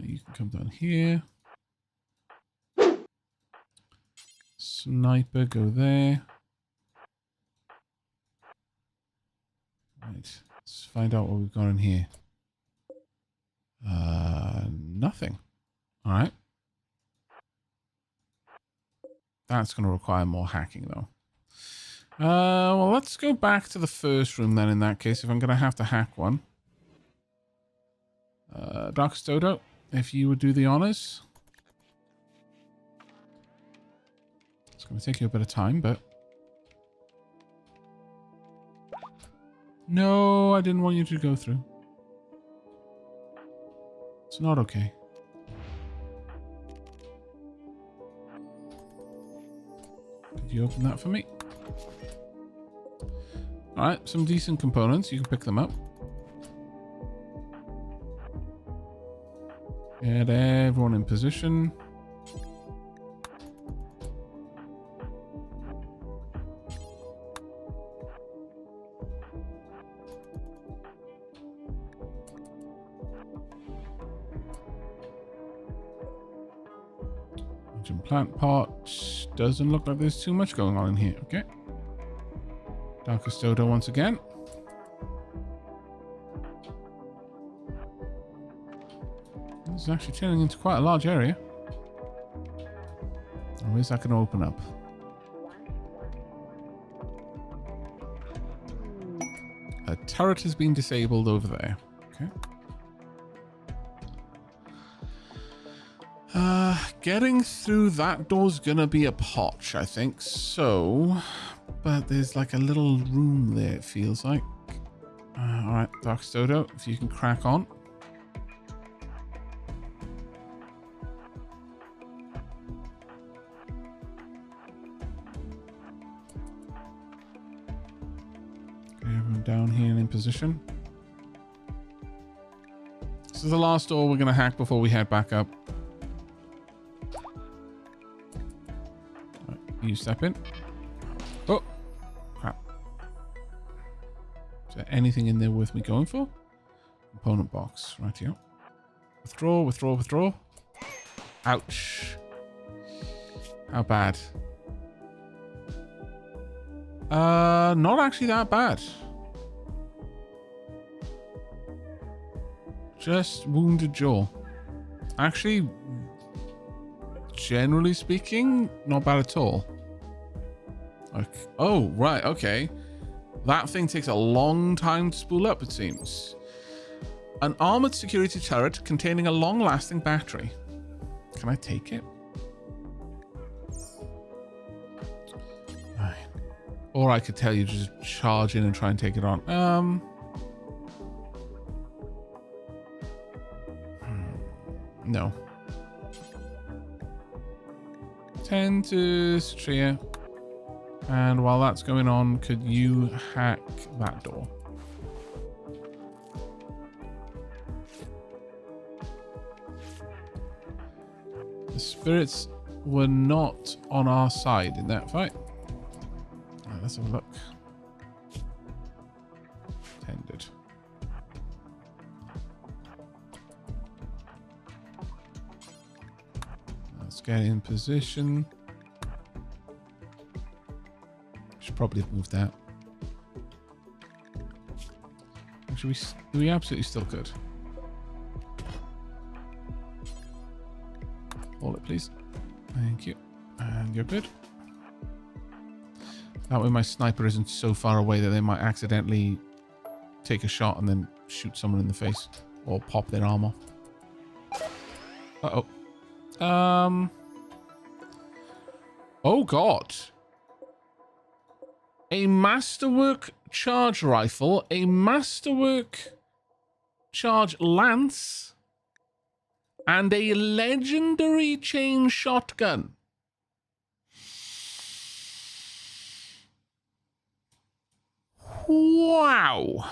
You can come down here. Sniper, go there. Right, let's find out what we've got in here. Nothing. All right. That's going to require more hacking, though. Well, let's go back to the first room then, in that case, if I'm going to have to hack one. Darkest Dodo, if you would do the honors. It's going to take you a bit of time, but... No, I didn't want you to go through. It's not okay. Could you open that for me? Alright, some decent components. You can pick them up. Get everyone in position. Plant pot. Doesn't look like there's too much going on in here. Okay. Darkest Dodo once again. This is actually turning into quite a large area. Oh, where's that going to open up? A turret has been disabled over there. Okay. Getting through that door's gonna be a potch, I think. So, but there's like a little room there, it feels like. Alright, Darkest Dodo, if you can crack on. Okay, everyone down here and in position. This is the last door we're gonna hack before we head back up. You step in. Oh, crap. Is there anything in there worth me going for? Component box, right here. Withdraw, withdraw, withdraw. Ouch. How bad? Not actually that bad. Just wounded jaw. Actually, generally speaking, not bad at all. Okay. Oh, right, okay. That thing takes a long time to spool up, it seems. An armored security turret containing a long-lasting battery. Can I take it? Right. Or I could tell you to just charge in and try and take it on. No. 10 to Stria. And while that's going on, could you hack that door? The spirits were not on our side in that fight. Right, let's have a look. Tended. Let's get in position. Should probably have moved that. Actually, we absolutely still could. Hold it, please. Thank you. And you're good. That way my sniper isn't so far away that they might accidentally take a shot and then shoot someone in the face. Or pop their arm off. Uh-oh. Oh, God. A Masterwork charge rifle, a Masterwork charge lance, and a legendary chain shotgun. Wow.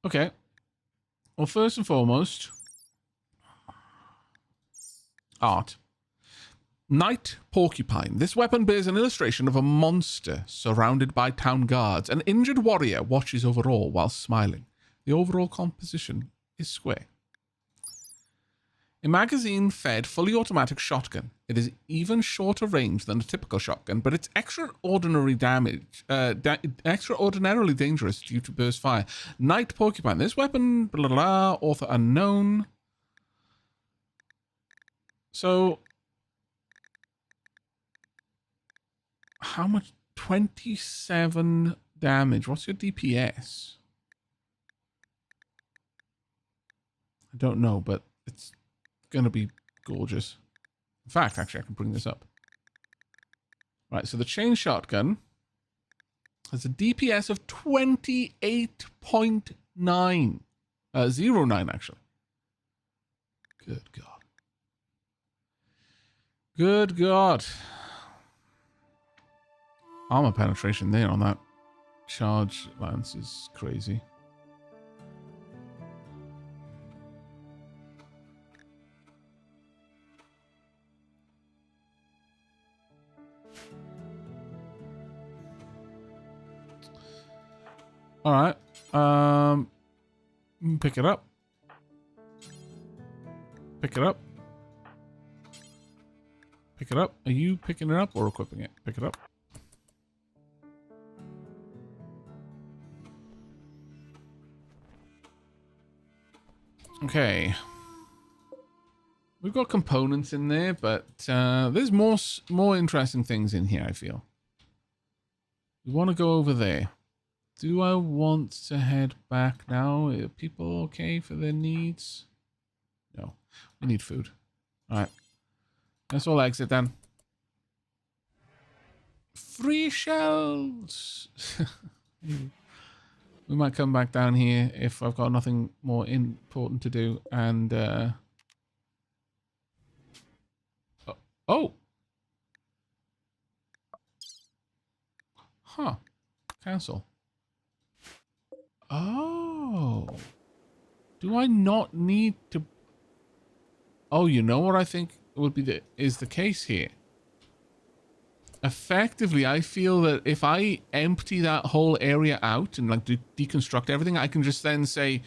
Okay. Well, first and foremost, art. Night Porcupine. This weapon bears an illustration of a monster surrounded by town guards. An injured warrior watches over all while smiling. The overall composition is square. A magazine-fed, fully automatic shotgun. It is even shorter range than a typical shotgun, but it's extraordinarily dangerous due to burst fire. Night Porcupine. This weapon, blah, blah, blah, author unknown. So, how much? 27 damage. What's your DPS? I don't know, but it's going to be gorgeous. In fact, actually, I can bring this up. Right, so the chain shotgun has a DPS of 28.9. 09, actually. Good God. Good God. Armor penetration there on that charge lance is crazy. All right. Pick it up. Pick it up. Pick it up. Are you picking it up or equipping it? Pick it up. Okay. We've got components in there, but there's more interesting things in here, I feel. We want to go over there. Do I want to head back now? Are people okay for their needs? No. We need food. All right. Let's all exit then. Free shells! We might come back down here if I've got nothing more important to do. And, oh! Huh. Cancel. Oh. Do I not need to... Oh, you know what I think would be is the case here? Effectively, I feel that if I empty that whole area out and like deconstruct everything, I can just then say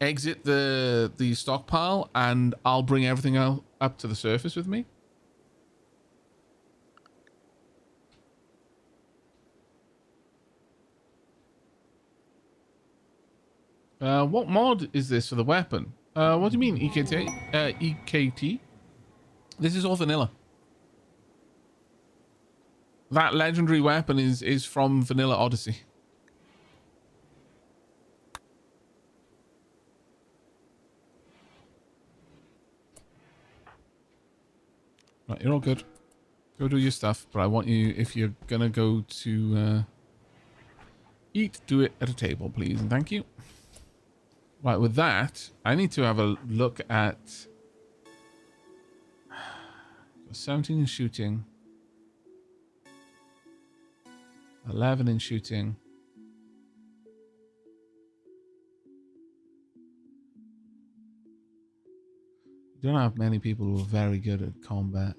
exit the stockpile and I'll bring everything up to the surface with me. What mod is this for the weapon? What do you mean, EKT? EKT? This is all vanilla. That legendary weapon is from Vanilla Odyssey. Right, you're all good. Go do your stuff, but I want you, if you're gonna go to eat, do it at a table, please, and thank you. Right, with that, I need to have a look at 17 in shooting, 11 in shooting. You don't have many people who are very good at combat.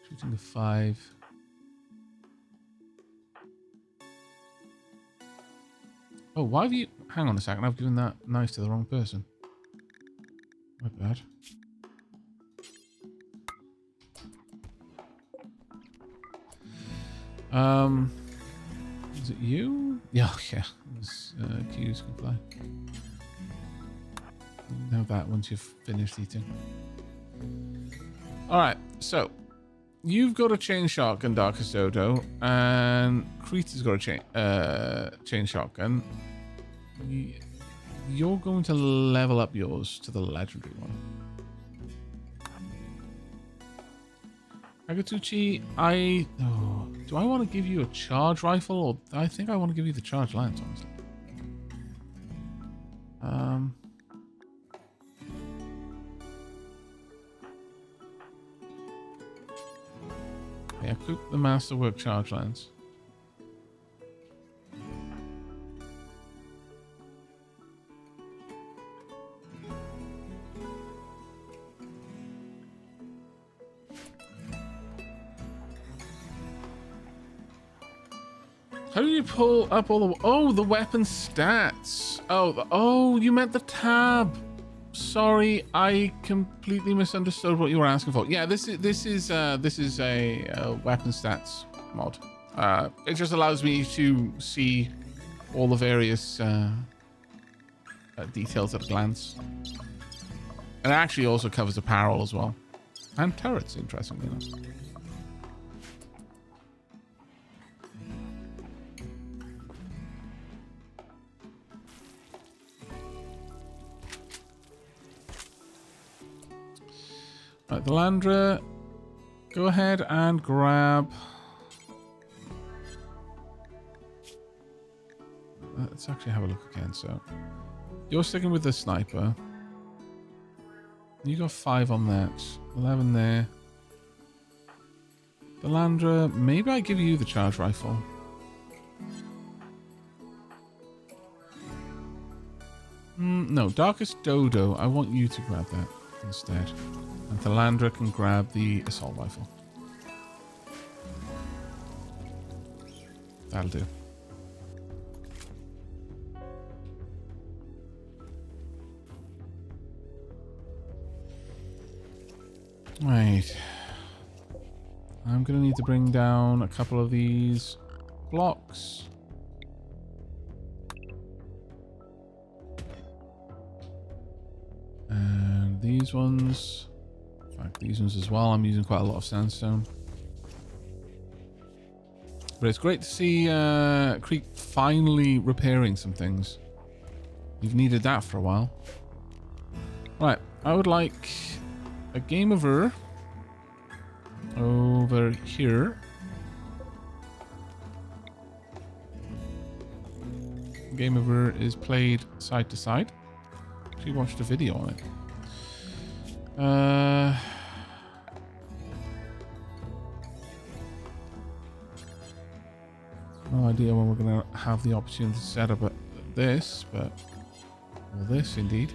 Shooting to 5. Oh, why have you... Hang on a second, I've given that knife to the wrong person. My bad. Is it you? Yeah, yeah. Those cues can fly. Now that once you've finished eating. Alright, so you've got a chain shotgun, Darkest Dodo, and Crete has got a chain shotgun. You're going to level up yours to the legendary one. Agatuchi, do I want to give you a charge rifle, or I think I want to give you the charge lance, honestly. Yeah, equip the Masterwork charge lance. How do you pull up all the... Oh, the weapon stats. Oh, you meant the tab. Sorry, I completely misunderstood what you were asking for. Yeah, this is a weapon stats mod. It just allows me to see all the various details at a glance. And it actually also covers apparel as well. And turrets, interestingly enough. Right, the Landra, go ahead and grab... Let's actually have a look again. So, you're sticking with the sniper. You got 5 on that. 11 there. The Landra, maybe I give you the charge rifle. No, Darkest Dodo. I want you to grab that instead. And the Landra can grab the assault rifle. That'll do. Right. I'm going to need to bring down a couple of these blocks. And these ones. In fact, these ones as well. I'm using quite a lot of sandstone. But it's great to see Creek finally repairing some things. We've needed that for a while. Right. I would like a game over here. Game over is played side to side. Actually watched a video on it. No idea when we're going to have the opportunity to set up this, but... Well, this indeed.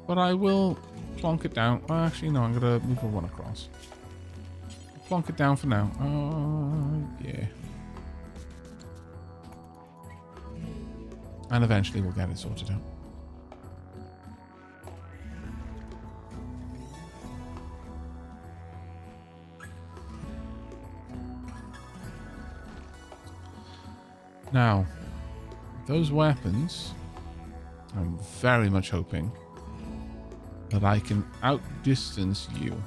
But I will plonk it down. Well, actually, no, I'm going to move one across. Plonk it down for now. Yeah. And eventually we'll get it sorted out. Now, those weapons, I'm very much hoping that I can outdistance you.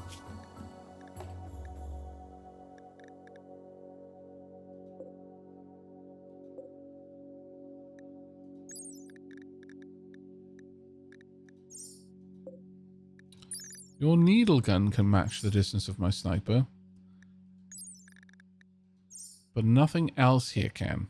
Your needle gun can match the distance of my sniper, but nothing else here can.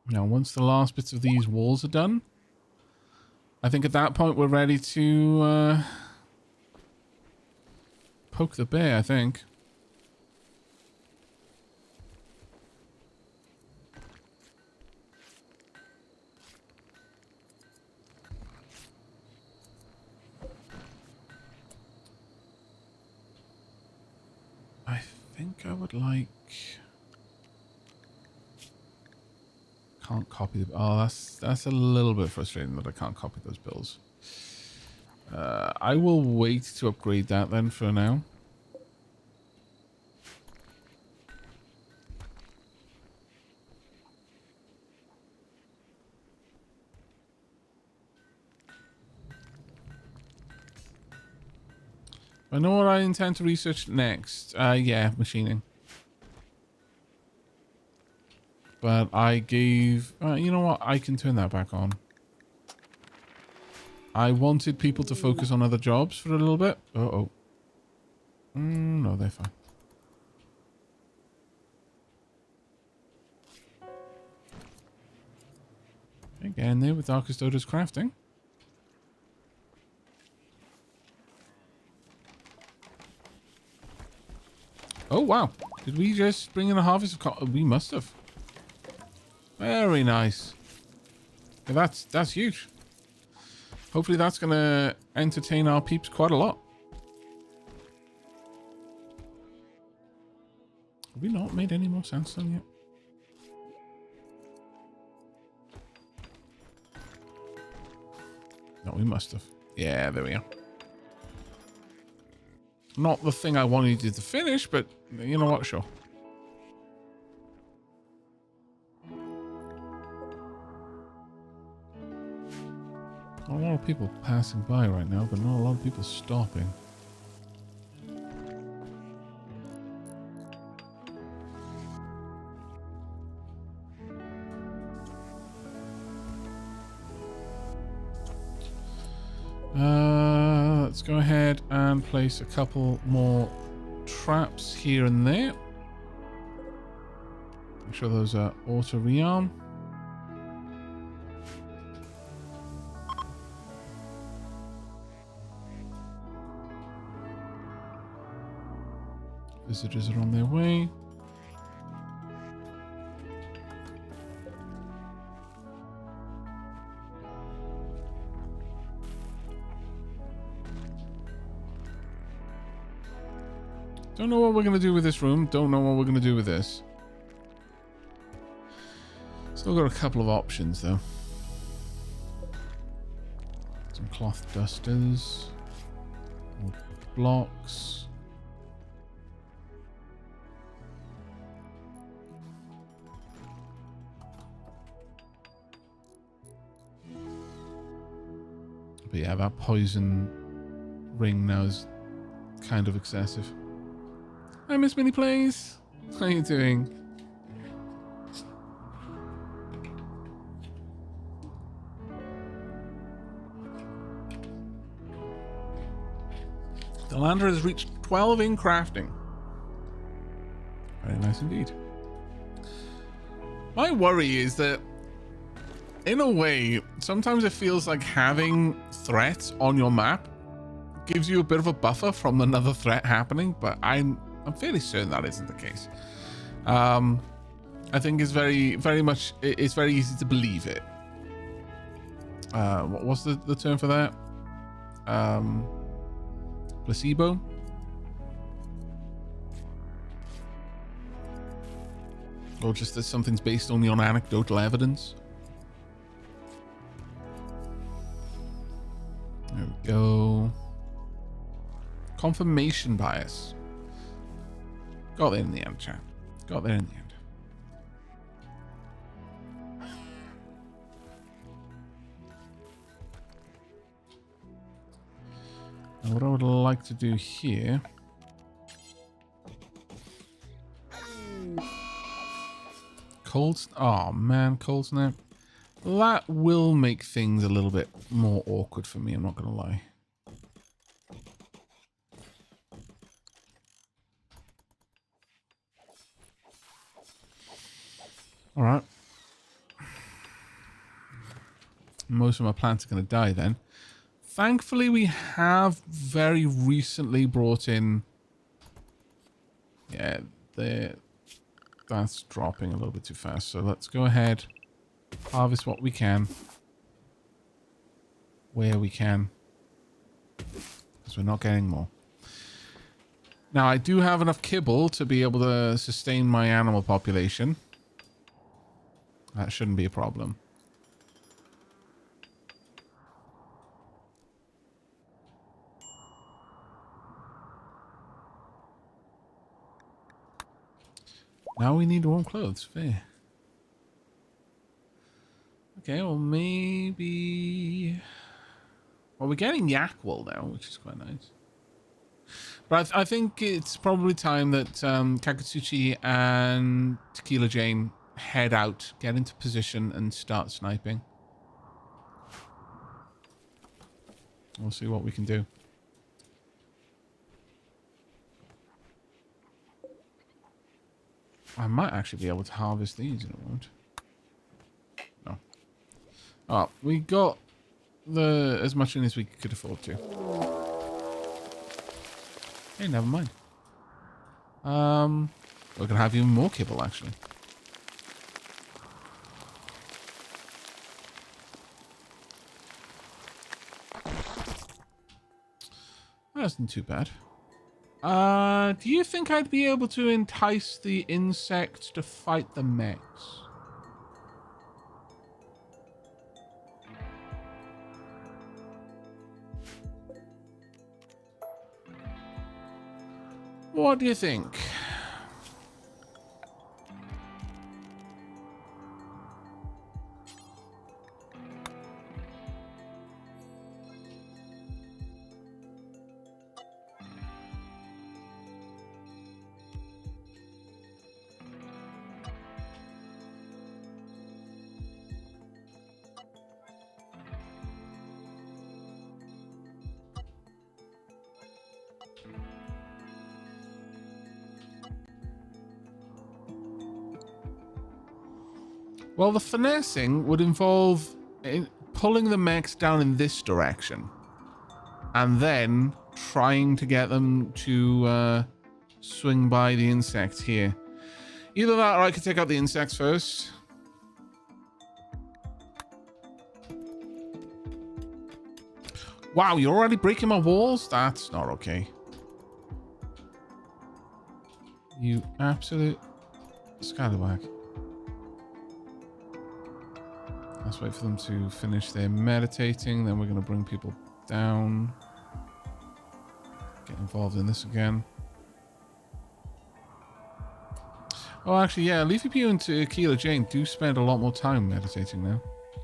Now, once the last bits of these walls are done, I think at that point we're ready to poke the bear, I think. I think I would like... Can't copy the... Oh, that's a little bit frustrating that I can't copy those bills. I will wait to upgrade that then for now. I know what I intend to research next. Yeah, machining. But I gave... you know what? I can turn that back on. I wanted people to focus on other jobs for a little bit. Uh-oh. No, they're fine. Again, there with Darkest Dodo's crafting. Oh, wow. Did we just bring in a harvest of cotton? We must have. Very nice. Yeah, that's huge. Hopefully that's going to entertain our peeps quite a lot. Have we not made any more sandstone yet? No, we must have. Yeah, there we are. Not the thing I wanted you to finish, but you know what? Sure. A lot of people passing by right now, but not a lot of people stopping. Let's go ahead and place a couple more traps here and there. Make sure those are auto rearm. Visitors are on their way. Don't know what we're going to do with this room. Don't know what we're going to do with this. Still got a couple of options, though. Some cloth dusters. More blocks. But yeah, that poison ring now is kind of excessive. Hi, Miss Mini Plays. How you doing? The lander has reached 12 in crafting. Very nice indeed. My worry is that, in a way, sometimes it feels like having threats on your map gives you a bit of a buffer from another threat happening, but I'm fairly certain that isn't the case. I think it's very much, it's very easy to believe it. What's the term for that? Placebo? Or just that something's based only on anecdotal evidence? There we go. Confirmation bias. Got there in the end, chat. Got there in the end. Now what I would like to do here... Cold... Oh man, cold snap. That will make things a little bit more awkward for me, I'm not going to lie. All right. Most of my plants are going to die then. Thankfully, we have very recently brought in... Yeah, that's dropping a little bit too fast. So let's go ahead, harvest what we can. Where we can. Because we're not getting more. Now, I do have enough kibble to be able to sustain my animal population. That shouldn't be a problem. Now we need warm clothes. Fair. Okay, well maybe... Well, we're getting yak wool now, which is quite nice. But I think it's probably time that Kakatsuchi and Tequila Jane head out, get into position, and start sniping. We'll see what we can do. I might actually be able to harvest these in a moment. No. Oh, we got as much in as we could afford to. Hey, never mind. We're gonna have even more kibble actually. That isn't too bad. Do you think I'd be able to entice the insects to fight the mechs? What do you think? Well, the finessing would involve pulling the mechs down in this direction and then trying to get them to swing by the insects here. Either that or I could take out the insects first. Wow, you're already breaking my walls? That's not okay. You absolute scallywag. Let's wait for them to finish their meditating. Then we're going to bring people down. Get involved in this again. Oh, actually, yeah. Leafy Pew and Tequila Jane do spend a lot more time meditating now.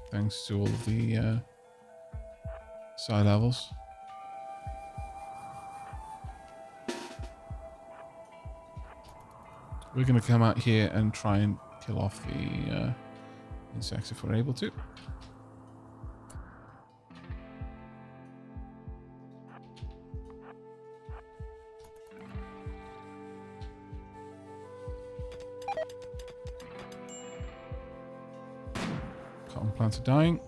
Thanks to all of the side levels. We're going to come out here and try and kill off the insects if we're able to. Cotton plants are dying.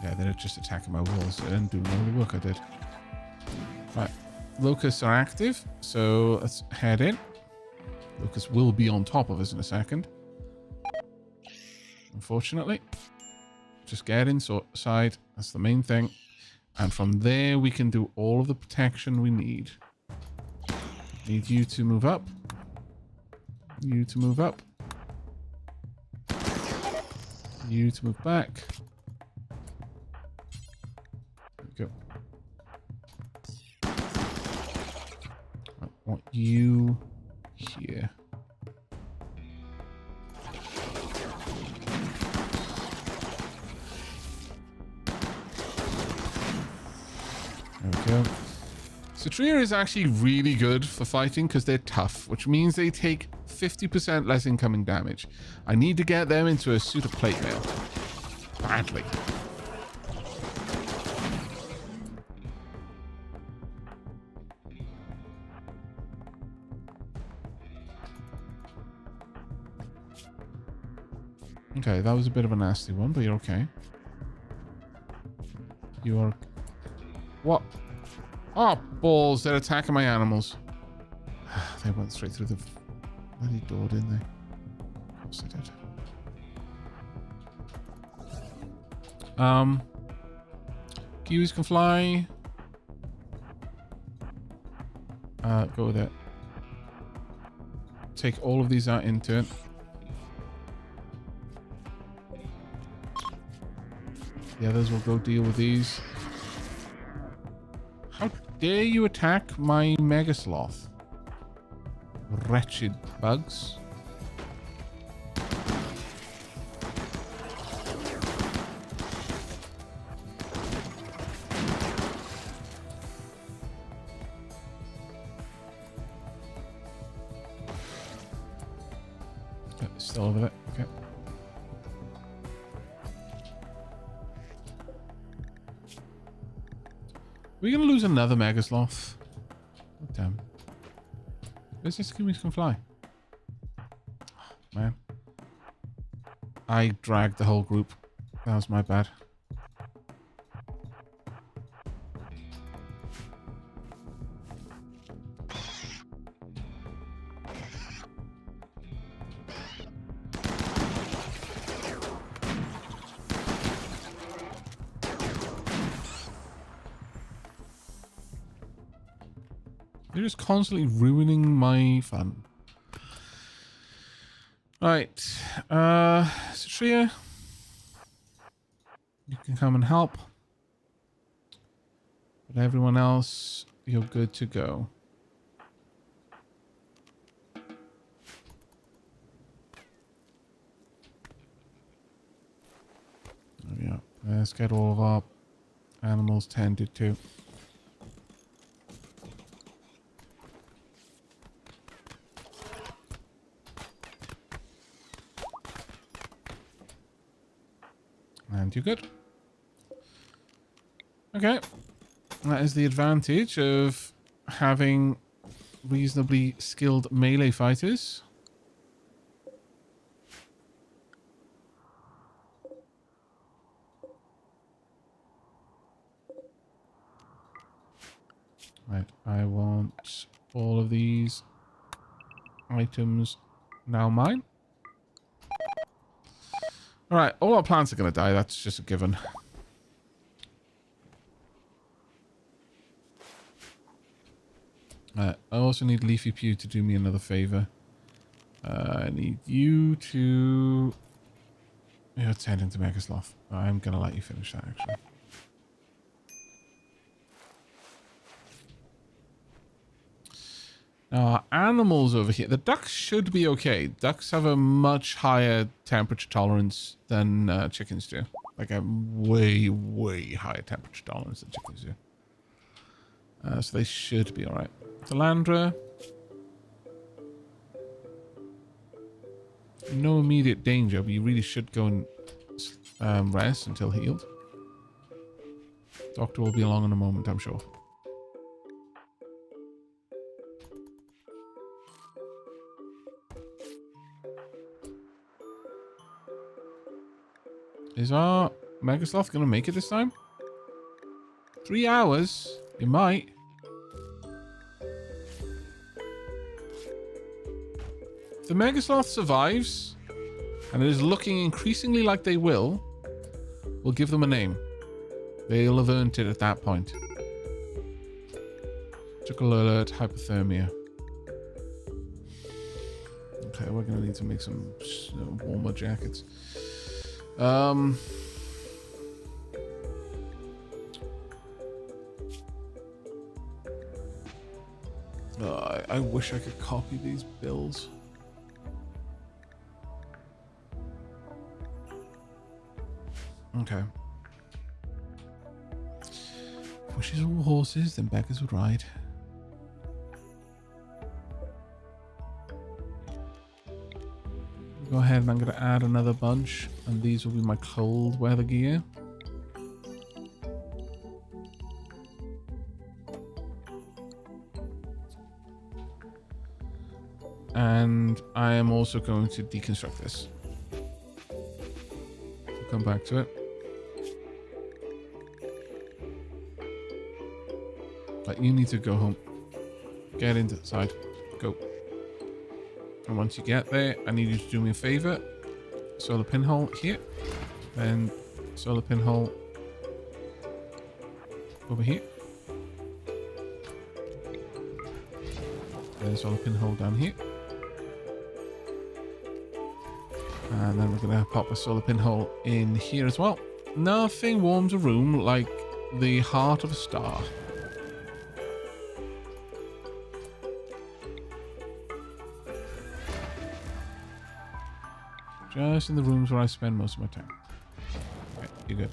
Yeah, they're just attacking my walls. They didn't do all the work I did. Right, locusts are active, so let's head in. Lucas will be on top of us in a second. Unfortunately. Just get inside. That's the main thing. And from there, we can do all of the protection we need. Need you to move up. You to move up. You to move back. There we go. I want you here. There we go. Satria is actually really good for fighting because they're tough, which means they take 50% less incoming damage. I need to get them into a suit of plate mail. Badly. Okay, that was a bit of a nasty one, but you're okay. You are... What? Oh, balls. They're attacking my animals. They went straight through the bloody door, didn't they? Of course they did. Kiwis can fly. Go with it. Take all of these out into it. The others will go deal with these. How dare you attack my Mega Sloth? Wretched bugs. Okay, still over there. Okay. We're going to lose another Mega Sloth. Oh, damn. Where's this Kiwis can fly? Oh, man. I dragged the whole group. That was my bad. You're just constantly ruining my fun. Right. Satria, you can come and help. But everyone else, you're good to go. Yeah, let's get all of our animals tended to. And you're good. Okay. That is the advantage of having reasonably skilled melee fighters. Right, I want all of these items now mine. Alright, all our plants are going to die. That's just a given. I also need Leafy Pew to do me another favor. I need you to... Yeah, tend into Megasloth. I'm going to let you finish that, actually. Now, our animals over here. The ducks should be okay. Ducks have a much higher temperature tolerance than chickens do. Like a way, way higher temperature tolerance than chickens do. So they should be alright. Delandra. No immediate danger, but you really should go and rest until healed. Doctor will be along in a moment, I'm sure. Is our Megasloth going to make it this time? 3 hours? It might. If the Megasloth survives, and it is looking increasingly like they will, we'll give them a name. They'll have earned it at that point. Trickle alert, hypothermia. Okay, we're going to need to make some warmer jackets. I wish I could copy these bills. Okay. Wishes were horses, then beggars would ride. Go ahead and I'm going to add another bunch, and these will be my cold weather gear. And I am also going to deconstruct this. We'll come back to it. But you need to go home. Get inside. Go. And once you get there, I need you to do me a favor. Solar pinhole here. Then solar pinhole over here. Then solar pinhole down here. And then we're going to pop a solar pinhole in here as well. Nothing warms a room like the heart of a star. Just in the rooms where I spend most of my time. Okay, you're good.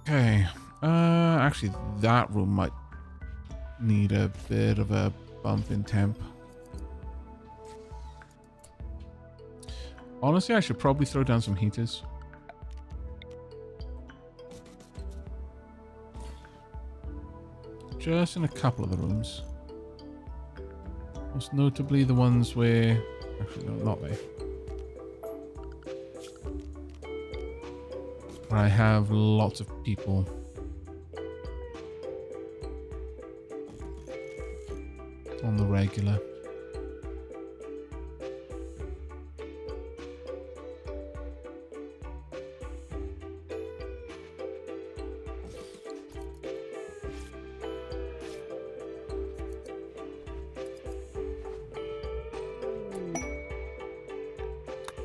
Okay. Actually, that room might need a bit of a bump in temp. Honestly, I should probably throw down some heaters. Just in a couple of the rooms. Most notably the ones where... Actually, no, not they. Where I have lots of people. On the regular.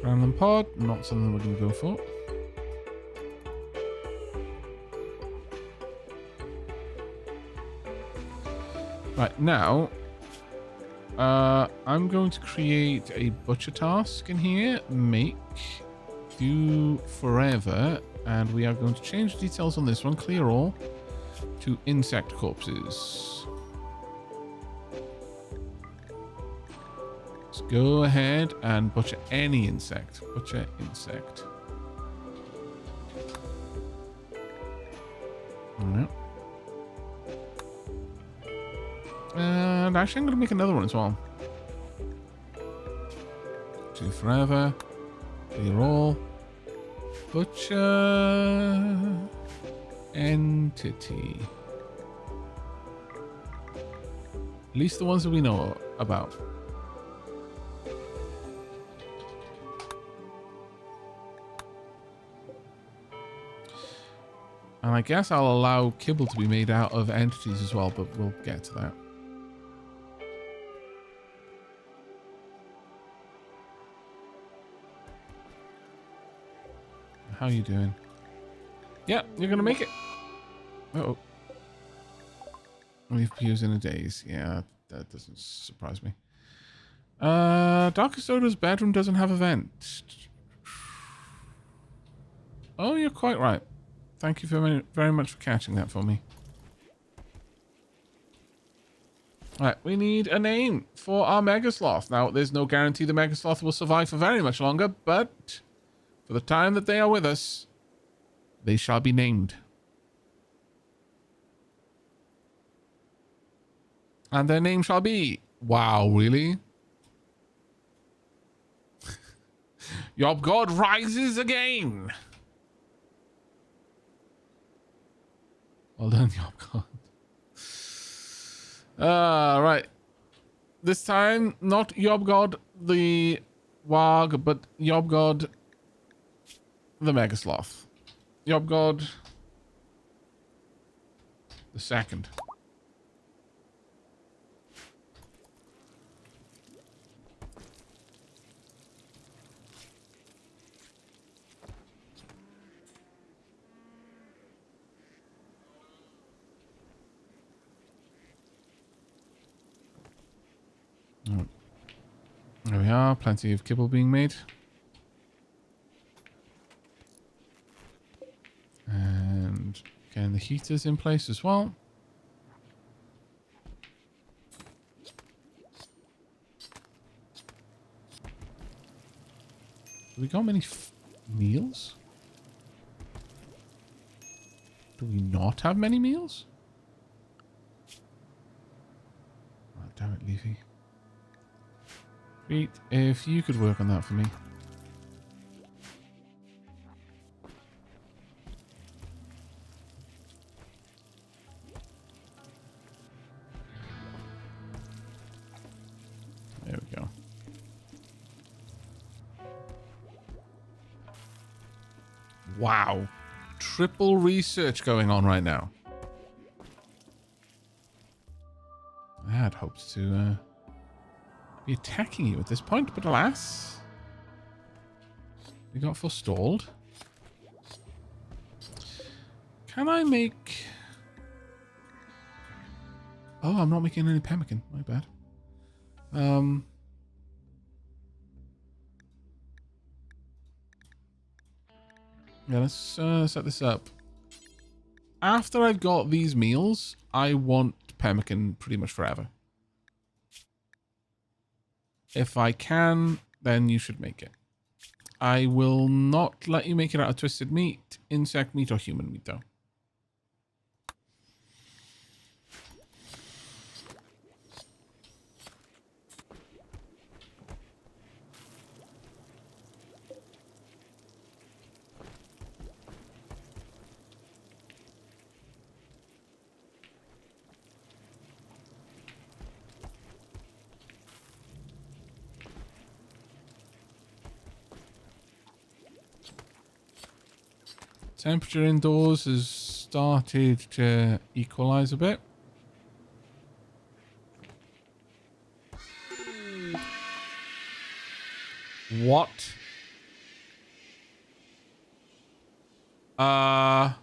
Random pod, not something we're going to go for. Right, now, I'm going to create a butcher task in here. Make, do forever, and we are going to change the details on this one, clear all, to insect corpses. Let's go ahead and butcher any insect. Butcher insect. Alright. And actually, I'm going to make another one as well. Do forever. Clear all. Butcher. Entity. At least the ones that we know about. And I guess I'll allow kibble to be made out of entities as well, but we'll get to that. How you doing? Yeah, you're gonna make it. Uh-oh. Leave pews in a daze. Yeah, that doesn't surprise me. Darkest Odour's bedroom doesn't have a vent. Oh, you're quite right. Thank you very much for catching that for me. Alright, we need a name for our Megasloth. Now, there's no guarantee the Megasloth will survive for very much longer, but for the time that they are with us, they shall be named. And their name shall be... Wow, really? Yob God rises again! Well done, Yob God. Right. This time, not Yob God the Warg, but Yob God the Megasloth. Yob God the second. There we are, plenty of kibble being made. And getting the heaters in place as well. Do we got many meals? Do we not have many meals? Oh, damn it, Leafy. Pete, if you could work on that for me. There we go. Wow. Triple research going on right now. I had hoped to be attacking you at this point, but alas, we got forestalled. Can I make... Oh, I'm not making any pemmican. My bad. Yeah, let's set this up. After I've got these meals, I want pemmican pretty much forever. If I can, then you should make it. I will not let you make it out of twisted meat, insect meat, or human meat, though. Temperature indoors has started to equalize a bit. What? I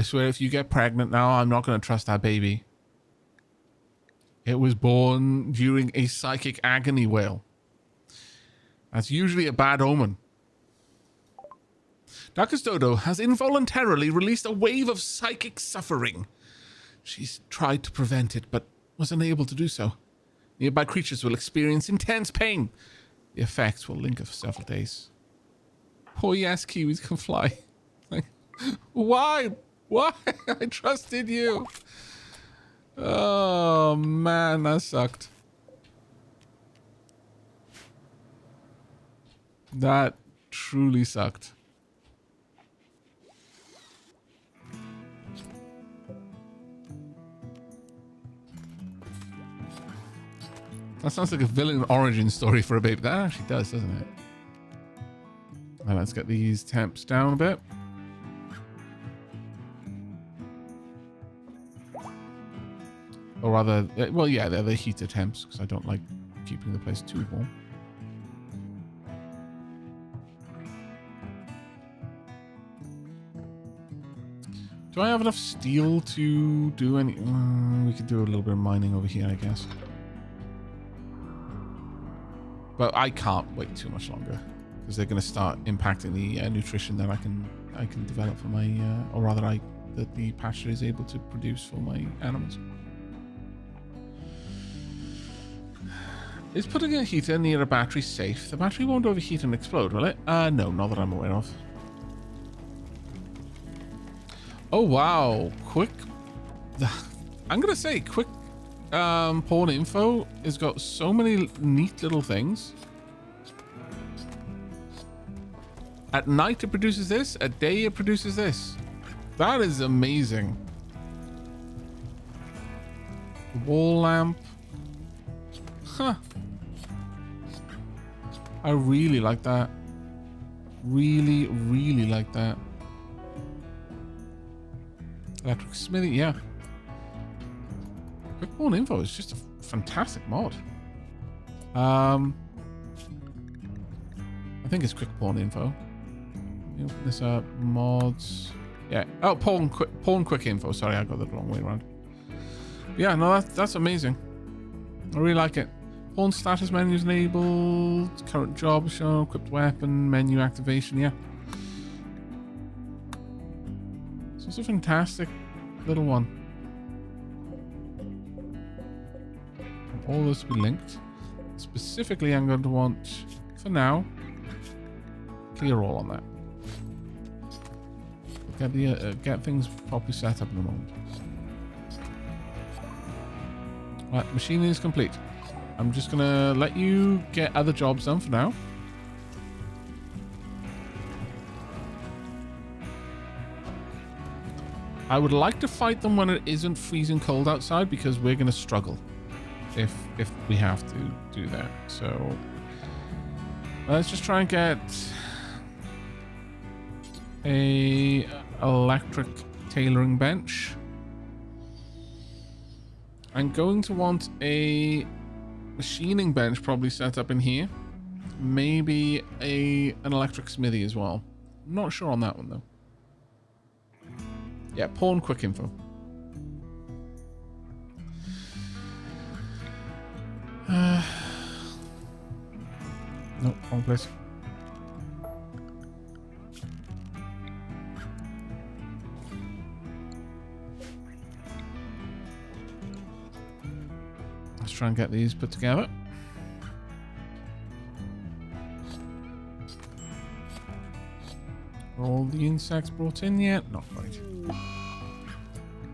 swear, if you get pregnant now, I'm not going to trust that baby. It was born during a psychic agony wail. That's usually a bad omen. Darkest Dodo has involuntarily released a wave of psychic suffering. She's tried to prevent it, but was unable to do so. Nearby creatures will experience intense pain. The effects will linger for several days. Poor yes, kiwis can fly. Like, why? Why? I trusted you. Oh, man, that sucked. That truly sucked. That sounds like a villain origin story for a baby. That actually does, doesn't it? Now let's get these temps down a bit. Or rather, well, yeah, they're the heater temps because I don't like keeping the place too warm. Do I have enough steel to do any... we could do a little bit of mining over here, I guess. But I can't wait too much longer because they're going to start impacting the nutrition that I can develop for my, or rather, that the pasture is able to produce for my animals. Is putting a heater near a battery safe? The battery won't overheat and explode, will it? No, not that I'm aware of. Oh wow, quick. I'm gonna say quick. Pawn info has got so many neat little things. At night it produces this, at day it produces this. That is amazing. Wall lamp. Huh. I really like that. Really, really like that. Electric smithy, yeah. Quick pawn info is just a fantastic mod. I think it's quick pawn info. You open this up, mods. Yeah. Oh, pawn quick info. Sorry, I got that the wrong way around. Yeah, no, that's amazing. I really like it. Pawn status menu is enabled. Current job shown. Equipped weapon menu activation. Yeah. So it's a fantastic little one. All this will be linked. Specifically, I'm going to want, for now, clear all on that. Get things properly set up in a moment. Right, machinery is complete. I'm just gonna let you get other jobs done for now. I would like to fight them when it isn't freezing cold outside because we're gonna struggle if we have to do that. So let's just try and get a electric tailoring bench. I'm going to want a machining bench probably set up in here. Maybe an electric smithy as well. I'm not sure on that one though. Yeah, pawn quick info. Nope, wrong place. Let's try and get these put together. Are all the insects brought in yet? Not quite.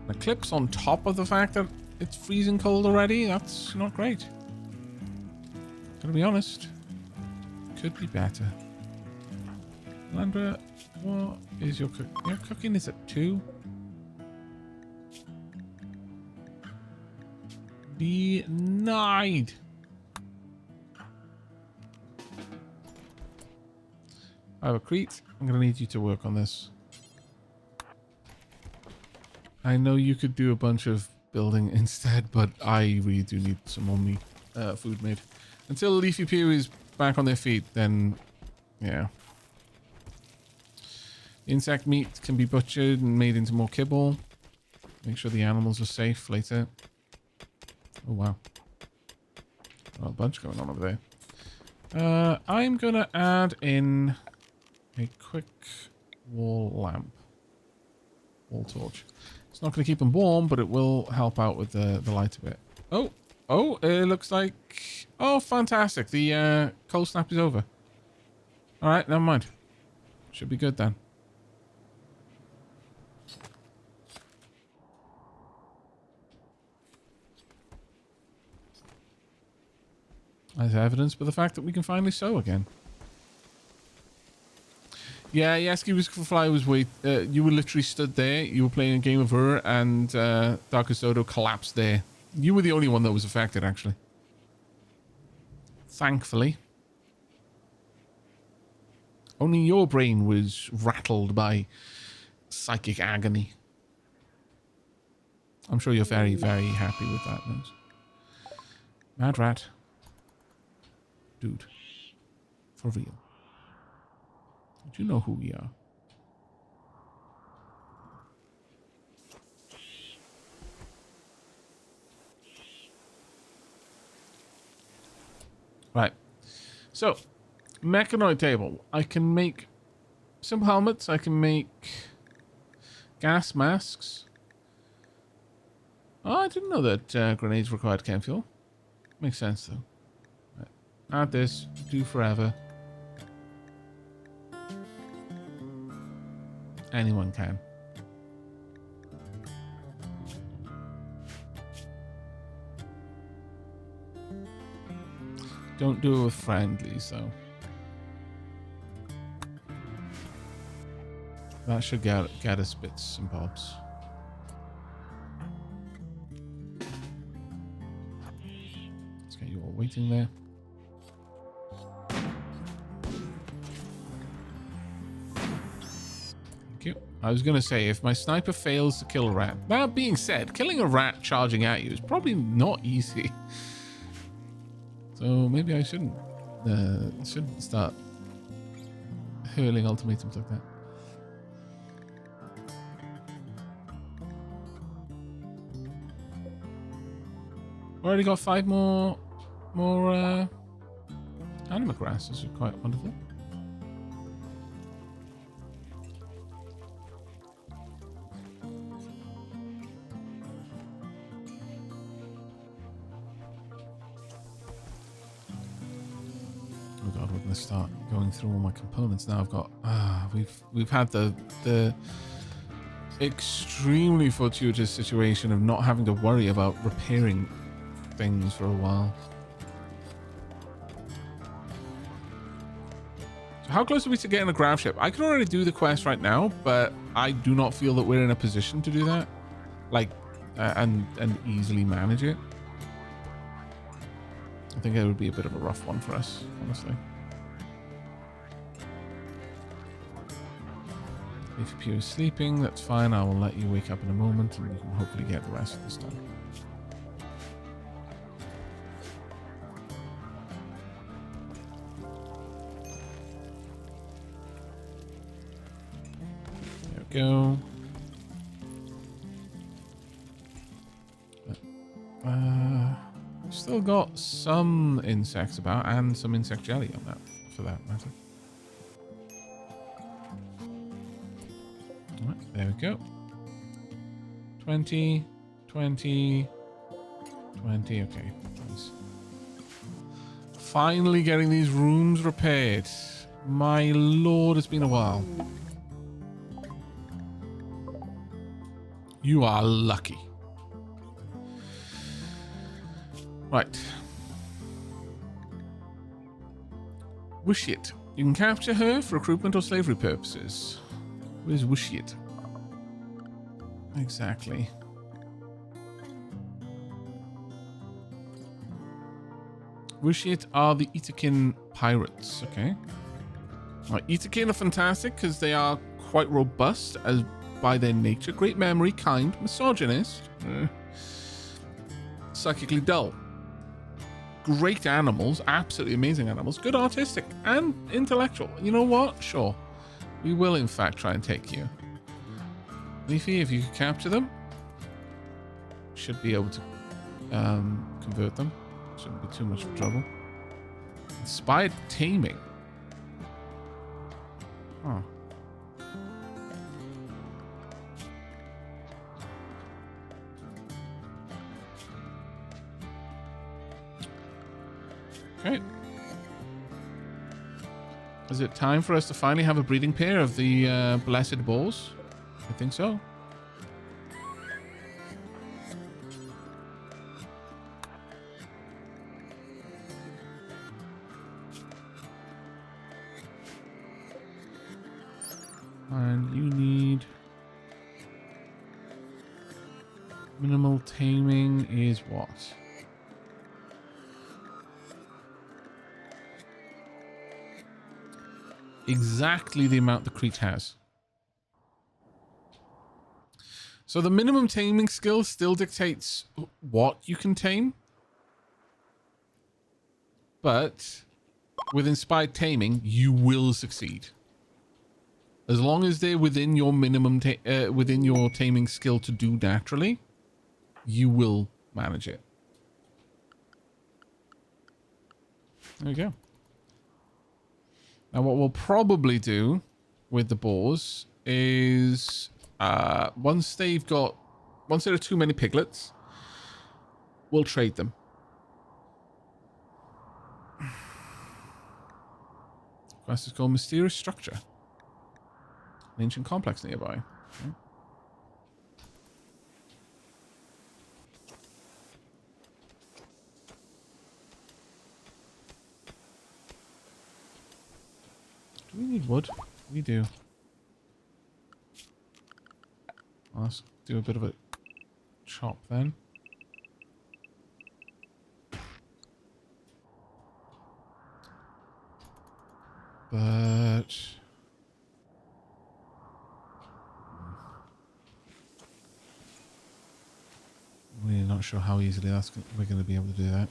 The clip's on top of the fact that it's freezing cold already. That's not great. Gotta be honest. Could be better. Landra, what is your cooking? Your cooking is at 2. Denied. Aavak, I'm gonna need you to work on this. I know you could do a bunch of building instead, but I really do need some more meat, food made. Until Leafy Pew is back on their feet, then yeah. Insect meat can be butchered and made into more kibble. Make sure the animals are safe later. Oh, wow. Oh, a bunch going on over there. I'm going to add in a quick wall lamp. Wall torch. It's not going to keep them warm, but it will help out with the light a bit. Oh, it looks like... Oh, fantastic. The cold snap is over. All right, never mind. Should be good then. As evidenced by the fact that we can finally sew again. Yeah, Yaski was Fly was you were literally stood there. You were playing a game of Ur, and Darkest Dodo collapsed there. You were the only one that was affected, actually. Thankfully. Only your brain was rattled by psychic agony. I'm sure you're very, very happy with that news. Mad Rat. Dude. For real. Do you know who we are? Right. So, mechanoid table. I can make simple helmets. I can make gas masks. Oh, I didn't know that grenades required chem fuel. Makes sense, though. Right. Add this. Do forever. Anyone can. Don't do it with friendlies, though. That should get us bits and bobs. Let's get you all waiting there. I was going to say, if my sniper fails to kill a rat... That being said, killing a rat charging at you is probably not easy. So maybe I shouldn't start hurling ultimatums like that. Already got 5 more anima grass. This is quite wonderful. Start going through all my components now. I've got we've had the extremely fortuitous situation of not having to worry about repairing things for a while. So how close are we to getting a grav ship? I can already do the quest right now, but I do not feel that we're in a position to do that, like and easily manage it. I think it would be a bit of a rough one for us, honestly. If Pew is sleeping, that's fine. I will let you wake up in a moment and we can hopefully get the rest of this done. There we go. Still got some insects about and some insect jelly on that, for that matter. There we go. 20, 20, 20. Okay. Nice. Finally getting these rooms repaired. My lord, it's been a while. You are lucky. Right. Wishit. You can capture her for recruitment or slavery purposes. Where's Wishit? Exactly. Wishit are the Itakin pirates. Okay. Right, Itakin are fantastic because they are quite robust as by their nature. Great memory, kind, misogynist, psychically dull. great animals, absolutely amazing animals, good artistic and intellectual. You know what? Sure. We will, in fact, try and take you. Leafy, if you could capture them, should be able to convert them. Shouldn't be too much trouble. Inspired taming. Huh. Okay. Is it time for us to finally have a breeding pair of the blessed bulls? I think so. And you need... Minimal taming is what? Exactly the amount the Crete has. So the minimum taming skill still dictates what you can tame. But with inspired taming, you will succeed. As long as they're within your minimum, within your taming skill to do naturally, you will manage it. There you go. Now, what we'll probably do with the boars is once there are too many piglets, we'll trade them. Quest is called Mysterious Structure. An ancient complex nearby. Okay. Do we need wood? We do. Let's do a bit of a chop then. But... we're not sure how easily we're going to be able to do that.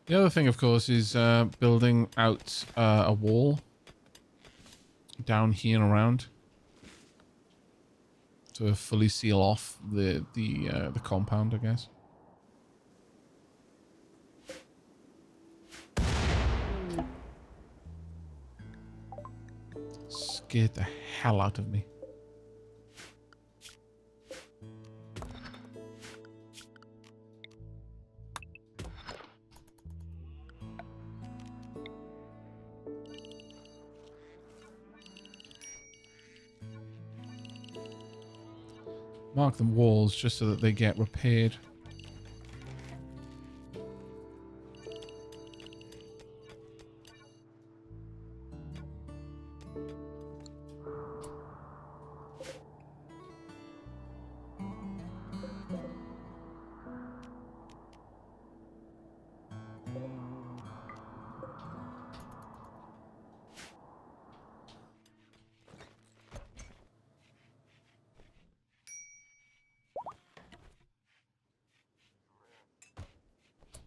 The other thing, of course, is building out a wall down here and around to fully seal off the compound, I guess. Scared the hell out of me. Mark them walls just so that they get repaired.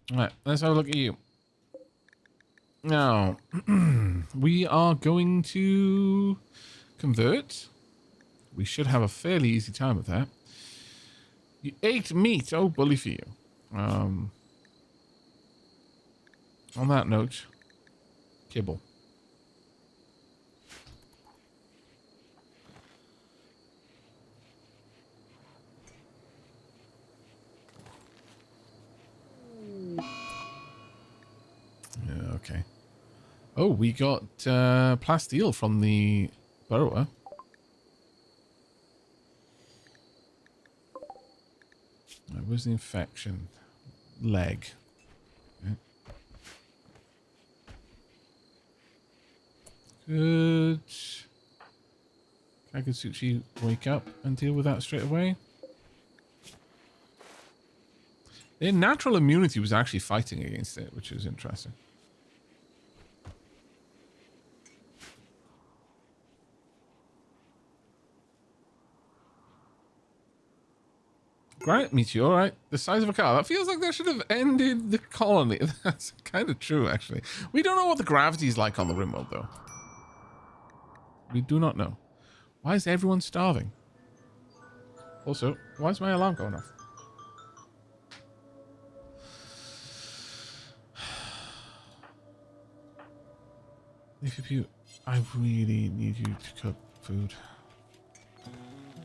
Alright, let's have a look at you. Now, we are going to convert. We should have a fairly easy time with that. You ate meat. Oh, bully for you. On that note, kibble. Yeah, okay. Oh, we got plasteel from the burrower. Where's the infection? Leg. Okay. Good. Kagutsuchi wake up and deal with that straight away. Their natural immunity was actually fighting against it, which is interesting. granite meteor, right? The size of a car. That feels like that should have ended the colony. That's kind of true, actually. We don't know what the gravity is like on the Rimworld, though. We do not know. Why is everyone starving? Also, why is my alarm going off? If you, I really need you to cook food.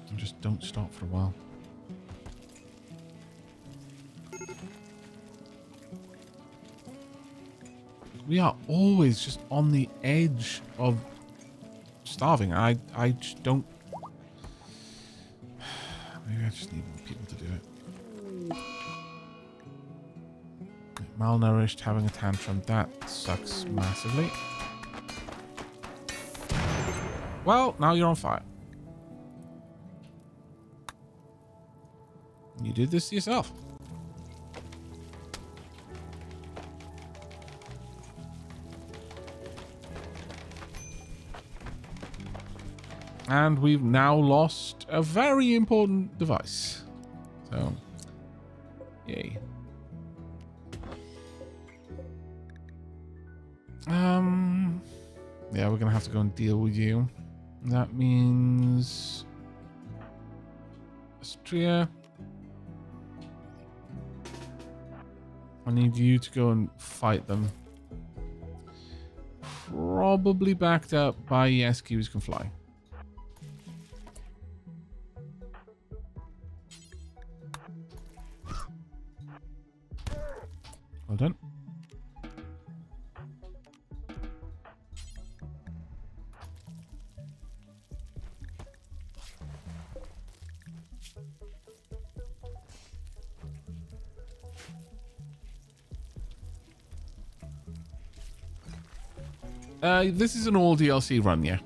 And just don't stop for a while. We are always just on the edge of starving. I just don't. Maybe I just need more people to do it. Malnourished, having a tantrum. That sucks massively. Well, now you're on fire. You did this to yourself. And we've now lost a very important device. So, yay. Yeah, we're gonna have to go and deal with you. That means Astria. I need you to go and fight them. Probably backed up by yes, cubes can fly. Well done. This is an all DLC run, yeah.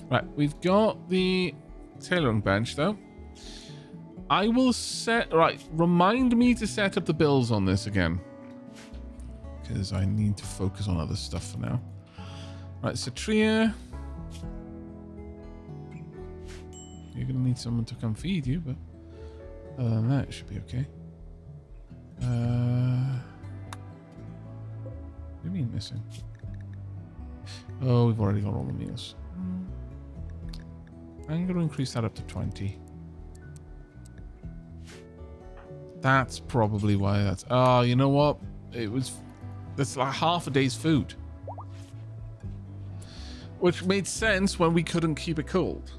Right, we've got the tailoring bench, though. I will set... Right, remind me to set up the builds on this again. Because I need to focus on other stuff for now. Right, Satria. You're going to need someone to come feed you, but other than that, it should be okay. What do you mean missing? Oh, we've already got all the meals. I'm going to increase that up to 20. That's probably why that's... Oh, you know what? That's like half a day's food. Which made sense when we couldn't keep it cold.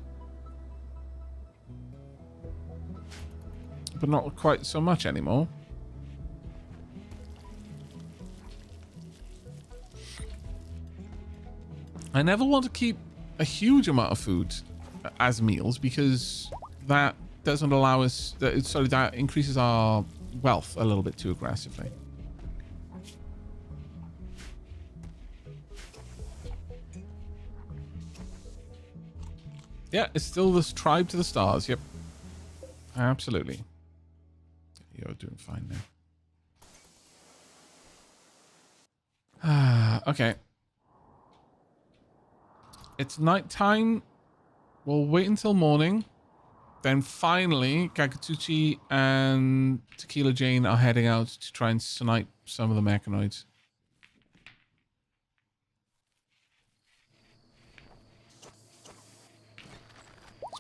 But not quite so much anymore. I never want to keep a huge amount of food as meals because that doesn't allow us... Sorry, that increases our wealth a little bit too aggressively. Yeah, it's still this tribe to the stars. Yep. Absolutely. You're doing fine now. Okay. It's nighttime. We'll wait until morning. Then finally, Gagatuchi and Tequila Jane are heading out to try and snipe some of the mechanoids.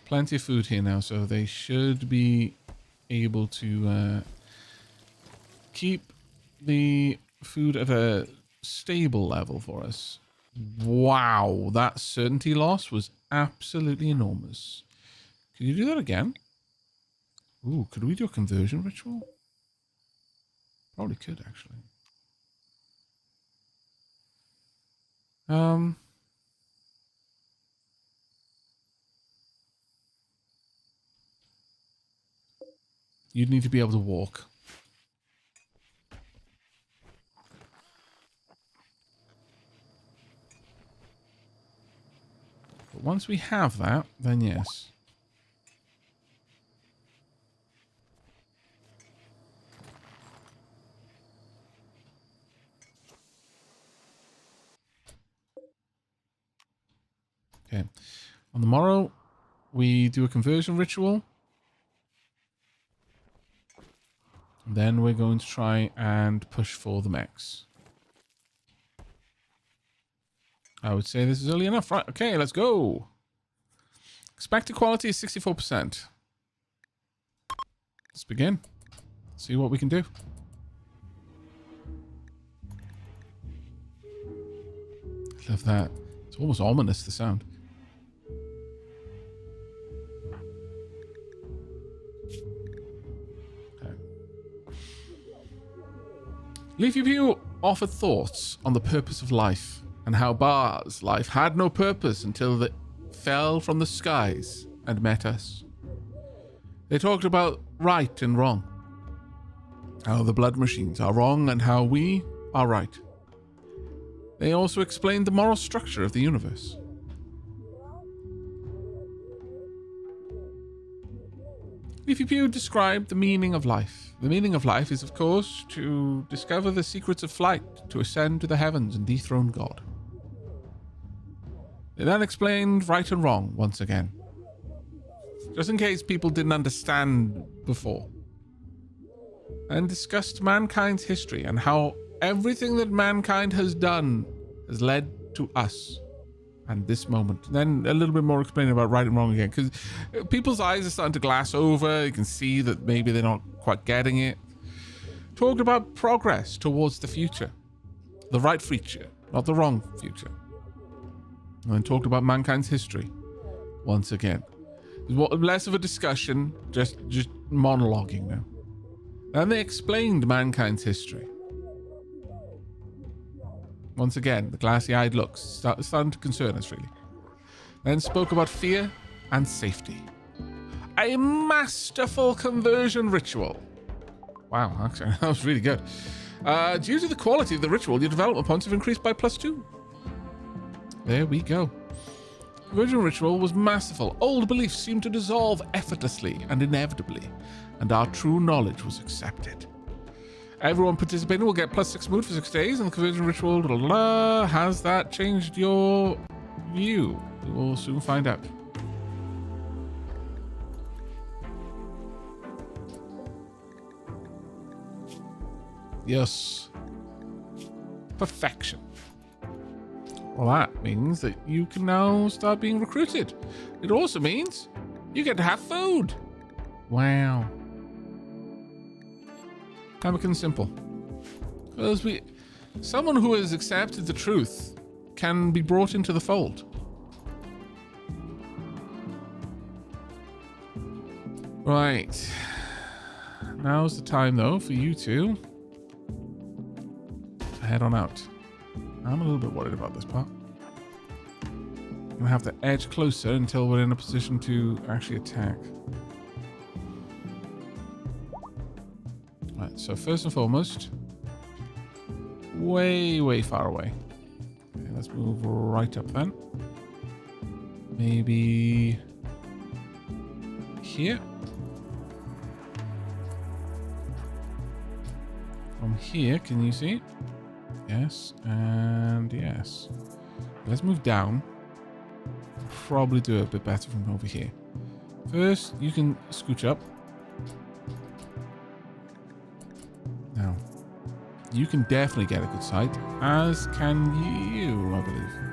Plenty of food here now, so they should be able to keep the food at a stable level for us. Wow, that certainty loss was absolutely enormous. Can you do that again? Ooh, could we do a conversion ritual? Probably could, actually. You'd need to be able to walk. But once we have that, then yes. Okay. On the morrow, we do a conversion ritual. And then we're going to try and push for the mechs. I would say this is early enough. Right, okay, let's go. Expected quality is 64%. Let's begin. See what we can do. Love that. It's almost ominous, the sound. Okay. Leafy Pew offered thoughts on the purpose of life and how Bar's life had no purpose until it fell from the skies and met us. They talked about right and wrong, how the blood machines are wrong and how we are right. They also explained the moral structure of the universe. Leafy Pew described the meaning of life. The meaning of life is, of course, to discover the secrets of flight, to ascend to the heavens and dethrone God. They then explained right and wrong once again, just in case people didn't understand before, and discussed mankind's history and how everything that mankind has done has led to us and this moment. Then a little bit more explaining about right and wrong again, because people's eyes are starting to glass over. You can see that maybe they're not quite getting it. Talked about progress towards the future, the right future, not the wrong future. And then talked about mankind's history once again. Less of a discussion, just monologuing now. Then they explained mankind's history. Once again, the glassy-eyed looks starting to concern us, really. Then spoke about fear and safety. A masterful conversion ritual. Wow, actually, that was really good. Due to the quality of the ritual, your development points have increased by +2. There we go. Conversion ritual was masterful. Old beliefs seemed to dissolve effortlessly and inevitably, and our true knowledge was accepted. Everyone participating will get +6 mood for 6 days, and the conversion ritual, has that changed your view? We will soon find out. Yes. Perfection. Well, that means that you can now start being recruited. It also means you get to have food. Wow. Kind simple. Because someone who has accepted the truth can be brought into the fold. Right. Now's the time, though, for you to head on out. I'm a little bit worried about this part. I'm going to have to edge closer until we're in a position to actually attack. Right, so first and foremost, way far away. Okay, let's move right up then. Maybe here. From here, can you see? Yes, and yes. Let's move down. Probably do it a bit better from over here. First, you can scooch up. Now, you can definitely get a good sight, as can you, I believe.